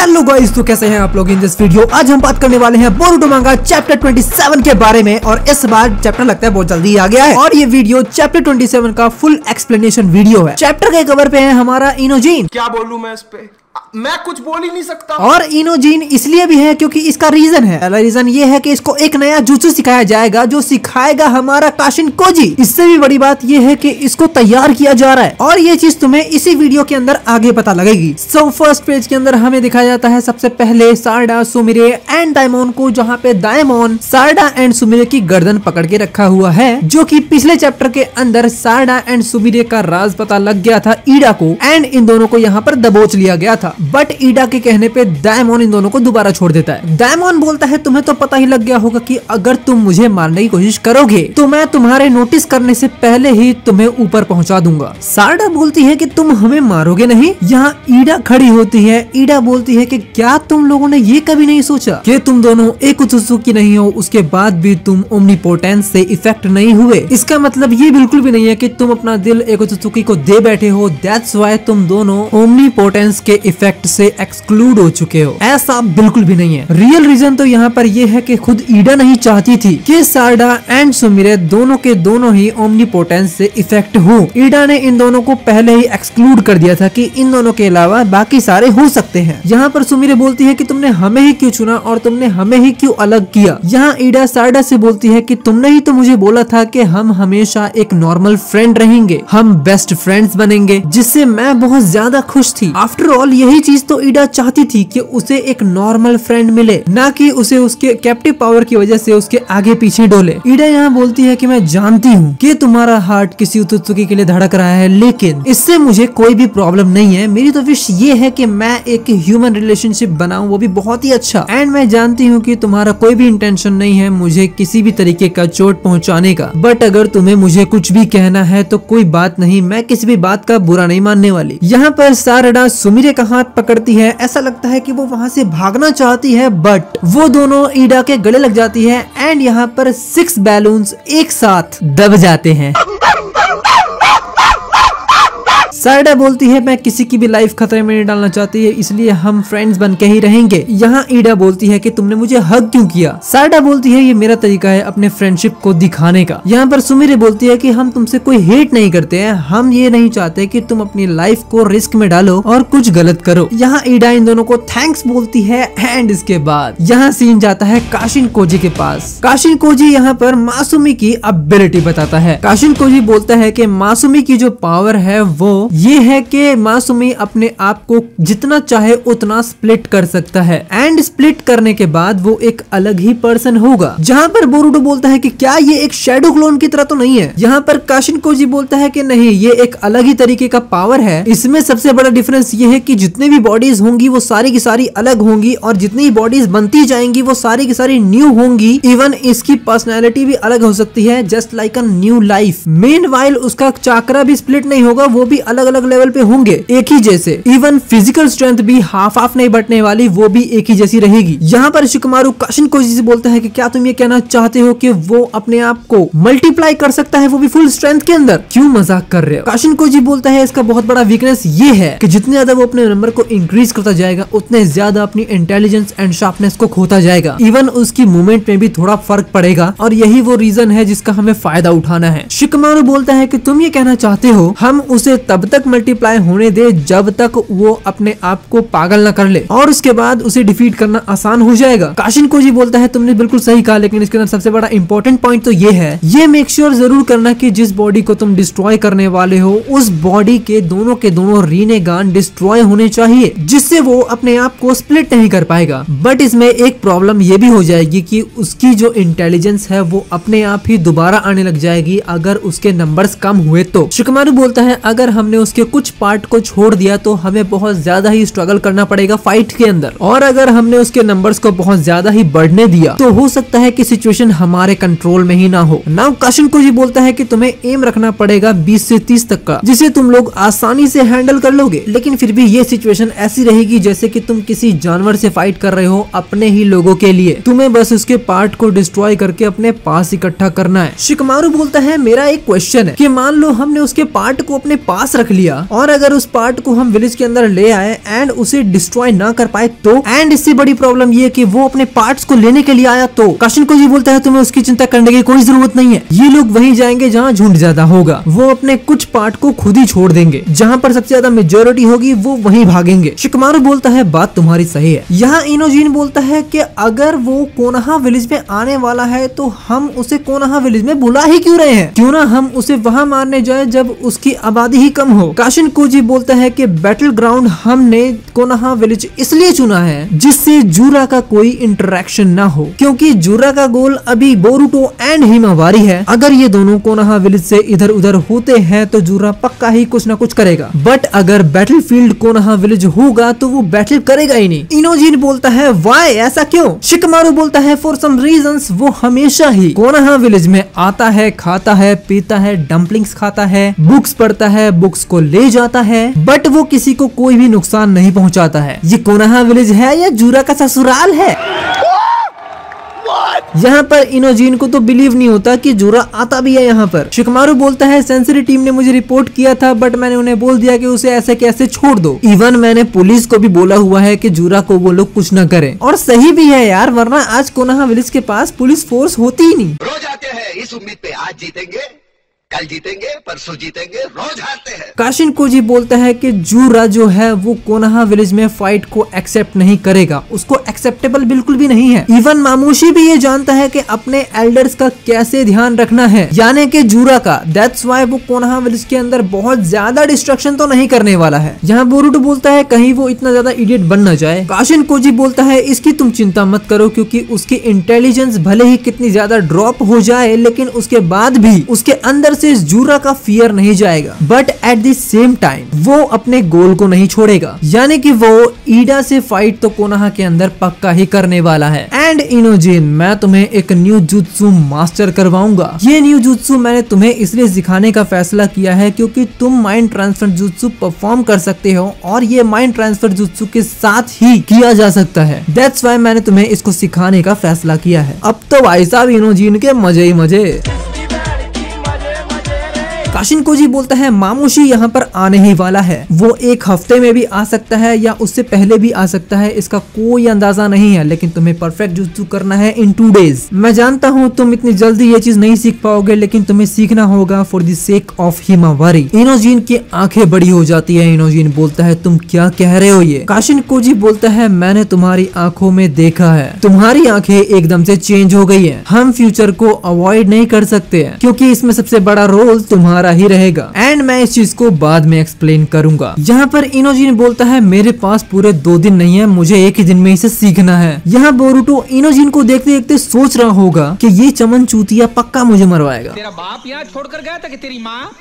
Hello guys, तो कैसे हैं आप लोग। इन दिस वीडियो आज हम बात करने वाले हैं बोरुटो मांगा चैप्टर 27 के बारे में। और इस बार चैप्टर लगता है बहुत जल्दी आ गया है और ये वीडियो चैप्टर 27 का फुल एक्सप्लेनेशन वीडियो है। चैप्टर के कवर पे है हमारा इनोजीन। क्या बोलूं मैं इस पे, मैं कुछ बोल ही नहीं सकता। और इनोजीन इसलिए भी है क्योंकि इसका रीजन है। पहला रीजन ये है कि इसको एक नया जुत्सु सिखाया जाएगा जो सिखाएगा हमारा काशिन कोजी। इससे भी बड़ी बात ये है कि इसको तैयार किया जा रहा है और ये चीज तुम्हें इसी वीडियो के अंदर आगे पता लगेगी। सो फर्स्ट पेज के अंदर हमें दिखाया जाता है सबसे पहले सारडा, सुमिरे एंड दाइमोन को, जहाँ पे दाइमोन सारडा एंड सुमिरे की गर्दन पकड़ के रखा हुआ है, जो कि पिछले चैप्टर के अंदर सारडा एंड सुमिरे का राज पता लग गया था ईडा को एंड इन दोनों को यहाँ पर दबोच लिया गया था। बट ईडा के कहने पे दाइमोन इन दोनों को दोबारा छोड़ देता है। दाइमोन बोलता है तुम्हें तो पता ही लग गया होगा कि अगर तुम मुझे मारने की कोशिश करोगे तो मैं तुम्हारे नोटिस करने से पहले ही तुम्हें ऊपर पहुंचा दूंगा। सारडा बोलती है कि तुम हमें मारोगे नहीं। यहाँ ईडा खड़ी होती है। ईडा बोलती है कि क्या तुम लोगों ने ये कभी नहीं सोचा कि तुम दोनों एक उत्सुकी नहीं हो, उसके बाद भी तुम ओमनीपोटेंस से इफेक्ट नहीं हुए। इसका मतलब ये बिल्कुल भी नहीं है कि तुम अपना दिल एक उत्सुकी को दे बैठे हो। दैट्स व्हाई तुम दोनों ओमनीपोटेंस के इफेक्ट से एक्सक्लूड हो चुके हो। ऐसा बिल्कुल भी नहीं है। रियल रीजन तो यहाँ पर ये है कि खुद ईडा नहीं चाहती थी कि सारडा एंड सुमिरे दोनों के दोनों ही ओमनीपोटेंस से इफेक्ट हो। ईडा ने इन दोनों को पहले ही एक्सक्लूड कर दिया था कि इन दोनों के अलावा बाकी सारे हो सकते हैं। यहाँ पर सुमिरे बोलती है कि तुमने हमें ही क्यों चुना और तुमने हमें ही क्यों अलग किया। यहाँ ईडा सारडा से बोलती है कि तुमने ही तो मुझे बोला था कि हम हमेशा एक नॉर्मल फ्रेंड रहेंगे, हम बेस्ट फ्रेंड्स बनेंगे, जिससे मैं बहुत ज्यादा खुश थी। आफ्टर ऑल यही चीज तो ईडा चाहती थी कि उसे एक नॉर्मल फ्रेंड मिले, ना कि उसे उसके कैप्टिव पावर की वजह से उसके आगे पीछे डोले। ईडा यहाँ बोलती है कि मैं जानती हूँ कि तुम्हारा हार्ट किसी उत्सुकी के लिए धड़क रहा है, लेकिन इससे मुझे कोई भी प्रॉब्लम नहीं है। मेरी तो विश ये है कि मैं एक ह्यूमन रिलेशनशिप बनाऊं, वो भी बहुत ही अच्छा। एंड मैं जानती हूँ कि तुम्हारा कोई भी इंटेंशन नहीं है मुझे किसी भी तरीके का चोट पहुँचाने का। बट अगर तुम्हें मुझे कुछ भी कहना है तो कोई बात नहीं, मैं किसी भी बात का बुरा नहीं मानने वाली। यहाँ पर सारडा सुमिरे का हाथ पकड़ती है। ऐसा लगता है कि वो वहाँ से भागना चाहती है, बट वो दोनों ईडा के गले लग जाती है एंड यहाँ पर 6 बैलून्स एक साथ दब जाते हैं। सारडा बोलती है मैं किसी की भी लाइफ खतरे में नहीं डालना चाहती है, इसलिए हम फ्रेंड्स बन के ही रहेंगे। यहाँ ईडा बोलती है कि तुमने मुझे हग क्यों किया। सारडा बोलती है ये मेरा तरीका है अपने फ्रेंडशिप को दिखाने का। यहाँ पर सुमिरे बोलती है कि हम तुमसे कोई हेट नहीं करते हैं, हम ये नहीं चाहते कि तुम अपनी लाइफ को रिस्क में डालो और कुछ गलत करो। यहाँ ईडा इन दोनों को थैंक्स बोलती है एंड इसके बाद यहाँ सीन जाता है काशिन कोजी के पास। काशिन कोजी यहाँ पर मासूमी की एबिलिटी बताता है। काशिन कोजी बोलता है कि मासूमी की जो पावर है वो ये है कि मासूमी अपने आप को जितना चाहे उतना स्प्लिट कर सकता है एंड स्प्लिट करने के बाद वो एक अलग ही पर्सन होगा। जहाँ पर बोरुटो बोलता है कि क्या ये एक शैडो क्लोन की तरह तो नहीं है। यहाँ पर काशिन कोजी बोलता है कि नहीं, ये एक अलग ही तरीके का पावर है। इसमें सबसे बड़ा डिफरेंस ये है कि जितने भी बॉडीज होंगी वो सारी की सारी अलग होंगी और जितनी बॉडीज बनती जाएंगी वो सारी की सारी न्यू होंगी। इवन इसकी पर्सनैलिटी भी अलग हो सकती है, just like a new life. Meanwhile उसका चाकरा भी स्प्लिट नहीं होगा, वो भी अलग अलग लेवल पे होंगे एक ही जैसे। इवन फिजिकल स्ट्रेंथ भी हाफ हाफ नहीं बटने वाली, वो भी एक ही जैसी रहेगी। यहाँ पर शिकमारू काशिन कोजी से बोलता है कि क्या तुम ये कहना चाहते हो कि वो अपने आप को मल्टीप्लाई कर सकता है, वो भी फुल स्ट्रेंथ के अंदर। क्यों मजाक कर रहे हो। काशिन कोजी बोलता है इसका बहुत बड़ा वीकनेस ये है कि जितने ज्यादा वो अपने नंबर को इंक्रीज करता जाएगा उतने ज्यादा अपनी इंटेलिजेंस एंड शार्पनेस को खोता जाएगा। इवन उसकी मूवमेंट में भी थोड़ा फर्क पड़ेगा और यही वो रीजन है जिसका हमें फायदा उठाना है। शिकमारू बोलता है कि तुम ये कहना चाहते हो हम उसे तब तक मल्टीप्लाई होने दे जब तक वो अपने आप को पागल न कर ले और उसके बाद उसे डिफीट करना आसान हो जाएगा। काशिन कोजी बोलता है तुमने बिल्कुल सही कहा, लेकिन इसके अंदर सबसे बड़ा इंपॉर्टेंट पॉइंट तो ये है, ये मेक श्योर जरूर करना कि जिस बॉडी को तुम डिस्ट्रॉय करने वाले हो उस बॉडी के दोनों रीनेगान डिस्ट्रॉय होने चाहिए, जिससे वो अपने आप को स्प्लिट नहीं कर पाएगा। बट इसमें एक प्रॉब्लम ये भी हो जाएगी कि उसकी जो इंटेलिजेंस है वो अपने आप ही दोबारा आने लग जाएगी अगर उसके नंबर्स कम हुए तो। शिकमारू बोलता है अगर हमने उसके कुछ पार्ट को छोड़ दिया तो हमें बहुत ज्यादा ही स्ट्रगल करना पड़ेगा फाइट के अंदर, और अगर हमने उसके नंबर्स को बहुत ज्यादा ही बढ़ने दिया तो हो सकता है कि सिचुएशन हमारे कंट्रोल में ही ना हो। नाउ काशिन कोजी बोलता है कि तुम्हें एम रखना पड़ेगा 20 से 30 तक का, जिसे तुम लोग आसानी से हैंडल कर लोगे, लेकिन फिर भी ये सिचुएशन ऐसी रहेगी जैसे कि तुम किसी जानवर से फाइट कर रहे हो अपने ही लोगों के लिए। तुम्हें बस उसके पार्ट को डिस्ट्रॉय करके अपने पास इकट्ठा करना है। शिकमारू बोलता है मेरा एक क्वेश्चन है कि मान लो हमने उसके पार्ट को अपने पास रख रख लिया और अगर उस पार्ट को हम विलेज के अंदर ले आए एंड उसे डिस्ट्रॉय ना कर पाए तो, एंड इससे बड़ी प्रॉब्लम ये कि वो अपने पार्ट्स को लेने के लिए आया तो काशिन कोजी बोलता है तुम्हें उसकी चिंता करने की कोई जरूरत नहीं है। ये लोग वहीं जाएंगे जहाँ झुंड ज्यादा होगा, वो अपने कुछ पार्ट को खुद ही छोड़ देंगे, जहाँ पर सबसे ज्यादा मेजोरिटी होगी वो वहीं भागेंगे। शिकमारू बोलता है बात तुम्हारी सही है। यहाँ इनोजीन बोलता है कि अगर वो कोनोहा विलेज में आने वाला है तो हम उसे कोनोहा विलेज में बुला ही क्यों रहे हैं, क्यों ना हम उसे वहाँ मारने जाए जब उसकी आबादी ही कम हो। काशिन कोजी बोलता है कि बैटल ग्राउंड हमने कोनोहा विलेज इसलिए चुना है जिससे जूरा का कोई इंटरेक्शन ना हो, क्योंकि जूरा का गोल अभी बोरुटो एंड हिमावारी है। अगर ये दोनों कोनोहा विलेज से इधर उधर होते हैं तो जूरा पक्का ही कुछ ना कुछ करेगा, बट अगर बैटल फील्ड कोनोहा विलेज होगा तो वो बैटल करेगा ही नहीं। इनोजीन बोलता है वाई, ऐसा क्यों? शिकमारू बोलता है फॉर सम रीजंस वो हमेशा ही कोनोहा विलेज में आता है, खाता है, पीता है, डम्पलिंग्स खाता है, बुक्स पढ़ता है, बुक्स को ले जाता है, बट वो किसी को कोई भी नुकसान नहीं पहुंचाता है। ये कोनोहा विलेज है या जूरा का ससुराल है? यहाँ पर इनोजीन को तो बिलीव नहीं होता कि जूरा आता भी है यहाँ पर। शिकमारू बोलता है सेंसरी टीम ने मुझे रिपोर्ट किया था बट मैंने उन्हें बोल दिया कि उसे ऐसे कैसे छोड़ दो। इवन मैंने पुलिस को भी बोला हुआ है कि जूरा को वो लोग कुछ न करें, और सही भी है यार, वरना आज कोनोहा विलेज के पास पुलिस फोर्स होती ही नहीं। रोज आते हैं इस उम्मीद पे आज जीतेंगे, कल जीतेंगे, परसों जीतेंगे, रोज हारते हैं। काशिन कोजी बोलता है कि जूरा जो है वो कोनोहा विलेज में फाइट को एक्सेप्ट नहीं करेगा, उसको एक्सेप्टेबल बिल्कुल भी नहीं है। इवन मामूशी भी ये जानता है कि अपने एल्डर्स का कैसे ध्यान रखना है, यानी कि जूरा का। दैट्स व्हाई वो कोनोहा विलेज के अंदर बहुत ज्यादा डिस्ट्रक्शन तो नहीं करने वाला है। यहाँ बोरुटो बोलता है कहीं वो इतना ज्यादा इडियट बन न जाए। काशिन कोजी बोलता है इसकी तुम चिंता मत करो, क्योंकि उसकी इंटेलिजेंस भले ही कितनी ज्यादा ड्रॉप हो जाए लेकिन उसके बाद भी उसके अंदर से जूरा का फियर नहीं जाएगा, but at the same time वो अपने गोल को नहीं छोड़ेगा, यानी कि वो ईडा से फाइट तो कोनोहा के अंदर पक्का ही करने वाला है। एंड इनोजीन, मैं तुम्हें एक न्यू जुत्सु मास्टर करवाऊंगा। ये न्यू जुत्सु मैंने तुम्हें इसलिए सिखाने का फैसला किया है क्योंकि तुम माइंड ट्रांसफर जुत्सु परफॉर्म कर सकते हो और ये माइंड ट्रांसफर जुत्सु के साथ ही किया जा सकता है। दैट्स व्हाई मैंने तुम्हें इसको सिखाने का फैसला किया है। अब तो भाई साहब इनोजीन के मजे ही मजे। काशिन कोजी बोलता है मामूशी यहाँ पर आने ही वाला है, वो एक हफ्ते में भी आ सकता है या उससे पहले भी आ सकता है, इसका कोई अंदाजा नहीं है, लेकिन तुम्हें परफेक्ट जुत्सु करना है इन 2 डेज। मैं जानता हूँ तुम इतनी जल्दी ये चीज नहीं सीख पाओगे, लेकिन तुम्हें सीखना होगा for the sake of Himawari. Inojin की आंखें बड़ी हो जाती है। इनोजीन बोलता है तुम क्या कह रहे हो ये? काशिन कोजी बोलता है मैंने तुम्हारी आंखों में देखा है, तुम्हारी आंखें एकदम से चेंज हो गई है। हम फ्यूचर को अवॉइड नहीं कर सकते हैं क्योंकि इसमें सबसे बड़ा रोल तुम्हारा ही रहेगा, एंड मैं इस चीज को बाद में एक्सप्लेन करूंगा। यहाँ पर इनोजीन बोलता है मेरे पास पूरे 2 दिन नहीं है, मुझे एक ही दिन में इसे सीखना है। यहाँ बोरुटो इनोजीन को देखते देखते सोच रहा होगा कि ये चमन चूतिया पक्का मुझे मरवाएगा। तेरा बाप यहाँ छोड़कर गया था कि तेरी माँ?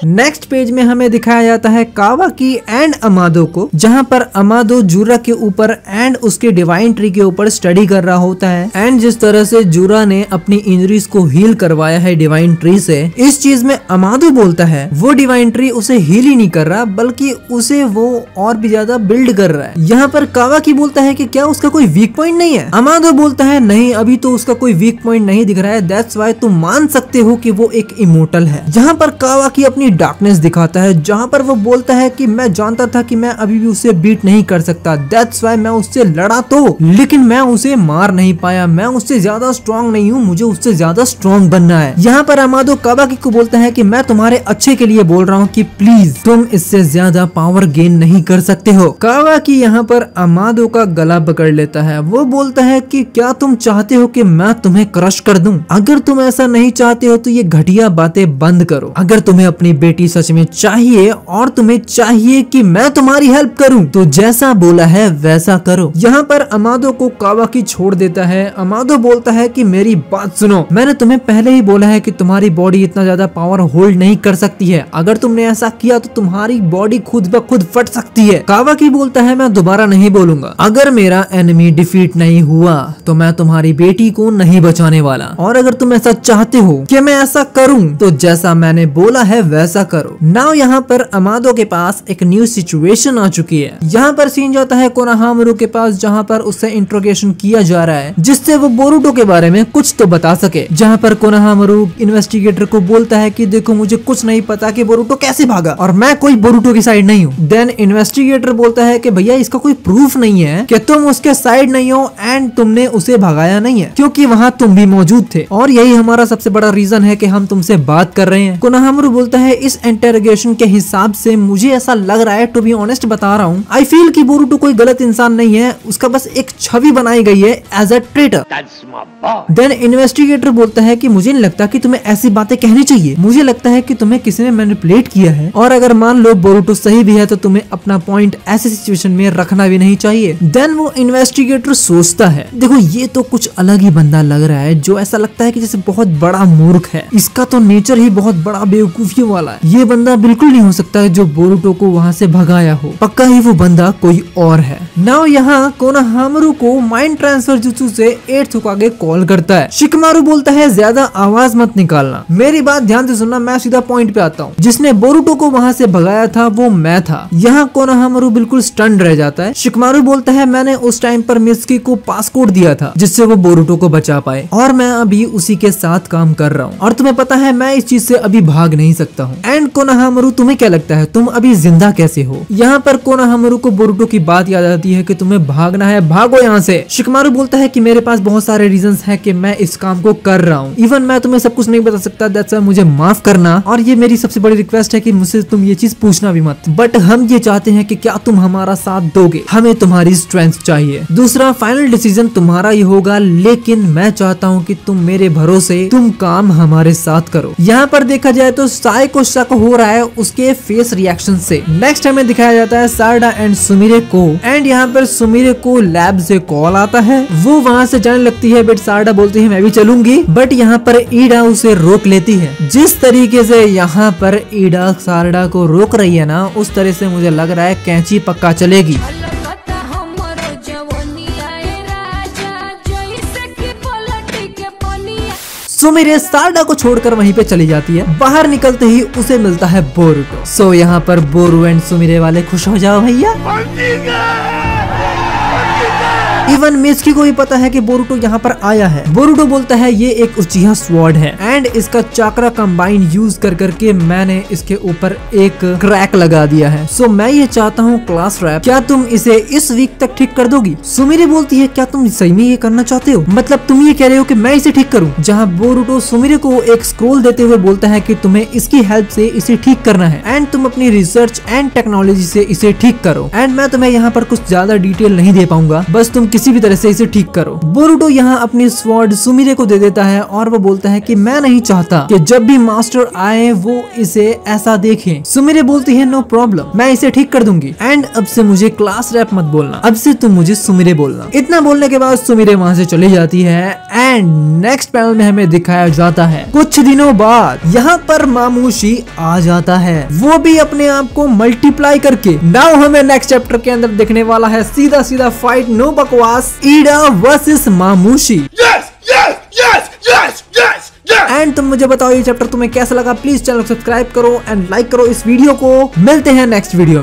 नेक्स्ट पेज में हमें दिखाया जाता है कावाकी एंड अमादो को, जहाँ पर अमादो जूरा के ऊपर एंड उसके डिवाइन ट्री के ऊपर स्टडी कर रहा होता है। एंड जिस तरह से जूरा ने अपनी इंजरीज को हील करवाया है डिवाइन ट्री से, इस चीज में अमादो बोलता है वो डिवाइन ट्री उसे हील ही नहीं कर रहा बल्कि उसे वो और भी ज्यादा बिल्ड कर रहा है। यहाँ पर कावाकी बोलता है कि क्या उसका कोई वीक पॉइंट नहीं है? अमादो बोलता है नहीं, अभी तो उसका कोई वीक पॉइंट नहीं दिख रहा है, दैट्स व्हाई तुम मान सकते हो कि वो एक इमोर्टल है। यहाँ पर कावाकी अपनी डार्कनेस दिखाता है, जहाँ पर वो बोलता है कि मैं जानता था कि मैं अभी भी उसे बीट नहीं कर सकता, दैट्स व्हाई मैं उससे लड़ा तो, लेकिन मैं उसे मार नहीं पाया, मैं उससे ज्यादा स्ट्रॉन्ग नहीं हूँ, मुझे उससे ज्यादा स्ट्रॉन्ग बनना है। यहाँ पर अमादो कावाकी को बोलता है कि मैं तुम्हारे अच्छे के लिए बोल रहा हूँ कि प्लीज तुम इससे ज्यादा पावर गेन नहीं कर सकते हो। कावाकी यहाँ पर अमादो का गला पकड़ लेता है, वो बोलता है कि क्या तुम चाहते हो कि मैं तुम्हें क्रश कर दूं? अगर तुम ऐसा नहीं चाहते हो तो ये घटिया बातें बंद करो। अगर तुम्हें अपनी बेटी सच में चाहिए और तुम्हें चाहिए कि मैं तुम्हारी हेल्प करूं तो जैसा बोला है वैसा करो। यहाँ पर अमादो को कावाकी छोड़ देता है। अमादो बोलता है कि मेरी बात सुनो, मैंने तुम्हें पहले ही बोला है कि तुम्हारी बॉडी इतना ज्यादा पावर होल्ड नहीं कर सकती है, अगर तुमने ऐसा किया तो तुम्हारी बॉडी खुद ब खुद फट सकती है। कावाकी बोलता है मैं दोबारा नहीं बोलूंगा, अगर मेरा एनिमी डिफीट नहीं हुआ तो मैं तुम्हारी बेटी को नहीं बचाने वाला, और अगर तुम ऐसा चाहते हो कि मैं ऐसा करूं तो जैसा मैंने बोला है वैसा वैसा करो। नाउ यहाँ पर अमादो के पास एक न्यू सिचुएशन आ चुकी है। यहाँ पर सीन जाता है कोनोहामारू के पास, जहाँ पर उससे इंट्रोगेशन किया जा रहा है जिससे वो बोरुटो के बारे में कुछ तो बता सके। जहाँ पर कोनोहामारू इन्वेस्टिगेटर को बोलता है कि देखो मुझे कुछ नहीं पता कि बोरुटो कैसे भागा और मैं कोई बोरुटो की साइड नहीं हूँ। देन इन्वेस्टिगेटर बोलता है कि भैया इसका कोई प्रूफ नहीं है कि तुम उसके साइड नहीं हो एंड तुमने उसे भगाया नहीं है, क्योंकि वहाँ तुम भी मौजूद थे और यही हमारा सबसे बड़ा रीजन है कि हम तुमसे बात कर रहे हैं। कोनोहामारू बोलता है इस इंटरोगेशन के हिसाब से मुझे ऐसा लग रहा है, टू बी ऑनेस्ट बता रहा हूँ, आई फील कि बोरुटो कोई गलत इंसान नहीं है, उसका बस एक छवि बनाई गई है as a traitor. Then investigator बोलता है कि मुझे नहीं लगता कि तुम्हें ऐसी बातें कहनी चाहिए, मुझे लगता है कि तुम्हें किसी ने मैनिपुलेट किया है और अगर मान लो बोरुटो सही भी है तो तुम्हें अपना पॉइंट ऐसे सिचुएशन में रखना भी नहीं चाहिए। देन वो इन्वेस्टिगेटर सोचता है देखो ये तो कुछ अलग ही बंदा लग रहा है, जो ऐसा लगता है कि जैसे बहुत बड़ा मूर्ख है, इसका तो नेचर ही बहुत बड़ा बेवकूफियों वाला है, ये बंदा बिल्कुल नहीं हो सकता है जो बोरुटो को वहाँ से भगाया हो, पक्का ही वो बंदा कोई और है। नाउ यहाँ कोनोहामारू को माइंड ट्रांसफर जुत्सु से 8th होकागे कॉल करता है। शिकमारू बोलता है ज्यादा आवाज मत निकालना, मेरी बात ध्यान से सुनना, मैं सीधा पॉइंट पे आता हूँ, जिसने बोरुटो को वहाँ से भगाया था वो मैं था। यहाँ कोनोहामारू बिल्कुल स्टन रह जाता है। शिकमारू बोलता है मैंने उस टाइम पर मित्सुकी को पासकोड दिया था जिससे वो बोरुटो को बचा पाए और मैं अभी उसी के साथ काम कर रहा हूँ और तुम्हें पता है मैं इस चीज से अभी भाग नहीं सकता हूँ। एंड कोनोहामारू तुम्हें क्या लगता है तुम अभी जिंदा कैसे हो? यहाँ पर कोनोहामारू को बोरुटो की बात याद आती है कि तुम्हें भागना है, भागो यहाँ से। शिकमारू बोलता है कि मेरे पास बहुत सारे रीजंस हैं कि मैं इस काम को कर रहा हूँ, इवन मैं तुम्हें सब कुछ नहीं बता सकता, दैट्स व्हाई मुझे माफ करना और ये मेरी सबसे बड़ी रिक्वेस्ट है कि मुझसे तुम ये चीज पूछना भी मत, बट हम ये चाहते हैं कि क्या तुम हमारा साथ दोगे, हमें तुम्हारी स्ट्रेंथ चाहिए। दूसरा फाइनल डिसीजन तुम्हारा ही होगा, लेकिन मैं चाहता हूँ कि तुम मेरे भरोसे तुम काम हमारे साथ करो। यहाँ पर देखा जाए तो साई को शक हो रहा है उसके फेस रिएक्शन से। नेक्स्ट हमें दिखाया जाता है सारडा एंड सुमिरे को एंड यहाँ पर सुमिरे को लैब से कॉल आता है, वो वहाँ से जाने लगती है बट सारडा बोलती है मैं भी चलूंगी, बट यहाँ पर ईडा उसे रोक लेती है। जिस तरीके से यहाँ पर ईडा सारडा को रोक रही है ना, उस तरह से मुझे लग रहा है कैंची पक्का चलेगी। सुमिरे सारडा को छोड़कर वहीं पे चली जाती है। बाहर निकलते ही उसे मिलता है बोरुटो। सो यहाँ पर बोरू एंड सुमिरे वाले खुश हो जाओ भैया। इवन मित्सुकी को भी पता है कि बोरुटो यहाँ पर आया है। बोरुटो बोलता है ये एक उचिहा स्वॉर्ड है एंड इसका चाक्रा कंबाइन यूज कर करके मैंने इसके ऊपर एक क्रैक लगा दिया है। सो मैं ये चाहता हूँ क्लास रैप, क्या तुम इसे इस वीक तक ठीक कर दोगी? सुमिरे बोलती है क्या तुम सही में ये करना चाहते हो, मतलब तुम ये कह रहे हो कि मैं इसे ठीक करूँ? जहाँ बोरुटो सुमिरे को एक स्क्रोल देते हुए बोलता है कि तुम्हें इसकी हेल्प से इसे ठीक करना है एंड तुम अपनी रिसर्च एंड टेक्नोलॉजी से इसे ठीक करो एंड मैं तुम्हें यहाँ पर कुछ ज्यादा डिटेल नहीं दे पाऊंगा, बस तुम किसी भी तरह से इसे ठीक करो। बोरुटो यहाँ अपनी स्वॉर्ड सुमिरे को दे देता है और वो बोलता है कि मैं नहीं चाहता कि जब भी मास्टर आए वो इसे ऐसा देखें। सुमिरे बोलती है नो प्रॉब्लम, मैं इसे ठीक कर दूंगी एंड अब से मुझे क्लास रैप मत बोलना, अब से तुम मुझे सुमिरे बोलना। इतना बोलने के बाद सुमिरे वहाँ से चली जाती है एंड नेक्स्ट पैनल में हमें दिखाया जाता है कुछ दिनों बाद यहाँ पर मामूशी आ जाता है, वो भी अपने आप को मल्टीप्लाई करके। नाउ हमें नेक्स्ट चैप्टर के अंदर देखने वाला है सीधा सीधा फाइट, नो बकवास, Eida versus Mamushi. Yes, yes, yes, yes, yes, yes. And तुम मुझे बताओ ये चैप्टर तुम्हें कैसा लगा, प्लीज चैनल को सब्सक्राइब करो एंड लाइक करो इस वीडियो को। मिलते हैं नेक्स्ट वीडियो।